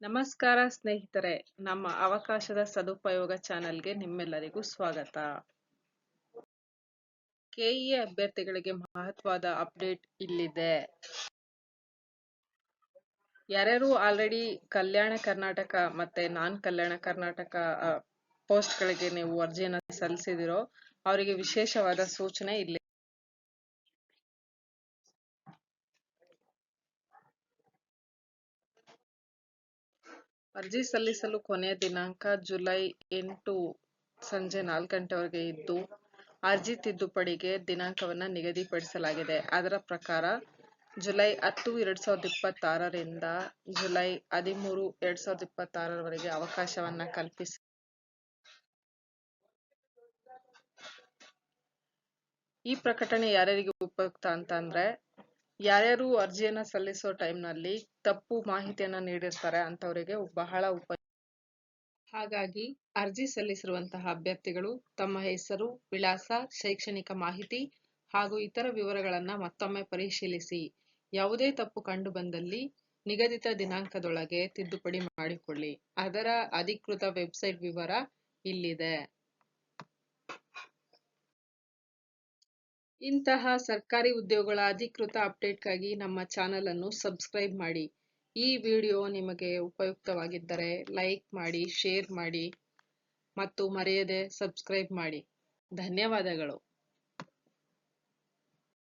ನಮಸ್ಕಾರ ಸ್ನೇಹಿತರೆ, ನಮ್ಮ ಅವಕಾಶದ ಸದುಪಯೋಗ ಚಾನೆಲ್ಗೆ ನಿಮ್ಮೆಲ್ಲರಿಗೂ ಸ್ವಾಗತ. ಕೆಇಎ ಅಭ್ಯರ್ಥಿಗಳಿಗೆ ಮಹತ್ವದ ಅಪ್ಡೇಟ್ ಇಲ್ಲಿದೆ. ಯಾರ್ಯಾರು ಆಲ್ರೆಡಿ ಕಲ್ಯಾಣ ಕರ್ನಾಟಕ ಮತ್ತೆ ನಾನ್ ಕಲ್ಯಾಣ ಕರ್ನಾಟಕ ಪೋಸ್ಟ್ಗಳಿಗೆ ನೀವು ಅರ್ಜಿಯನ್ನು ಸಲ್ಲಿಸಿದಿರೋ ಅವರಿಗೆ ವಿಶೇಷವಾದ ಸೂಚನೆ ಇಲ್ಲಿ. ಅರ್ಜಿ ಸಲ್ಲಿಸಲು ಕೊನೆಯ ದಿನಾಂಕ ಜುಲೈ 8 ಸಂಜೆ 4 ಗಂಟೆವರೆಗೆ ಇದ್ದು, ಅರ್ಜಿ ತಿದ್ದುಪಡಿಗೆ ದಿನಾಂಕವನ್ನು ನಿಗದಿಪಡಿಸಲಾಗಿದೆ. ಅದರ ಪ್ರಕಾರ ಜುಲೈ 10, 2026 ರಿಂದ ಜುಲೈ 13, 2026 ರವರೆಗೆ ಅವಕಾಶವನ್ನ ಕಲ್ಪಿಸಿ. ಈ ಪ್ರಕಟಣೆ ಯಾರ್ಯಾರಿಗೆ ಉಪಯುಕ್ತ ಅಂತಂದ್ರೆ, ಯಾರ್ಯಾರು ಅರ್ಜಿಯನ್ನ ಸಲ್ಲಿಸೋ ಟೈಮ್ನಲ್ಲಿ ತಪ್ಪು ಮಾಹಿತಿಯನ್ನ ನೀಡಿರ್ತಾರೆ ಅಂತವರಿಗೆ ಬಹಳ ಉಪಯುಕ್ತ. ಹಾಗಾಗಿ ಅರ್ಜಿ ಸಲ್ಲಿಸಿರುವಂತಹ ಅಭ್ಯರ್ಥಿಗಳು ತಮ್ಮ ಹೆಸರು, ವಿಳಾಸ, ಶೈಕ್ಷಣಿಕ ಮಾಹಿತಿ ಹಾಗೂ ಇತರ ವಿವರಗಳನ್ನ ಮತ್ತೊಮ್ಮೆ ಪರಿಶೀಲಿಸಿ. ಯಾವುದೇ ತಪ್ಪು ಕಂಡು ಬಂದಲ್ಲಿ ನಿಗದಿತ ದಿನಾಂಕದೊಳಗೆ ತಿದ್ದುಪಡಿ ಮಾಡಿಕೊಳ್ಳಿ. ಅದರ ಅಧಿಕೃತ ವೆಬ್ಸೈಟ್ ವಿವರ ಇಲ್ಲಿದೆ. ಇಂತಹ ಸರ್ಕಾರಿ ಉದ್ಯೋಗಗಳ ಅಧಿಕೃತ ಅಪ್ಡೇಟ್ಗಾಗಿ ನಮ್ಮ ಚಾನೆಲ್ ಅನ್ನು ಸಬ್ಸ್ಕ್ರೈಬ್ ಮಾಡಿ. ಈ ವಿಡಿಯೋ ನಿಮಗೆ ಉಪಯುಕ್ತವಾಗಿದ್ದರೆ ಲೈಕ್ ಮಾಡಿ, ಶೇರ್ ಮಾಡಿ ಮತ್ತು ಮರೆಯದೆ ಸಬ್ಸ್ಕ್ರೈಬ್ ಮಾಡಿ. ಧನ್ಯವಾದಗಳು.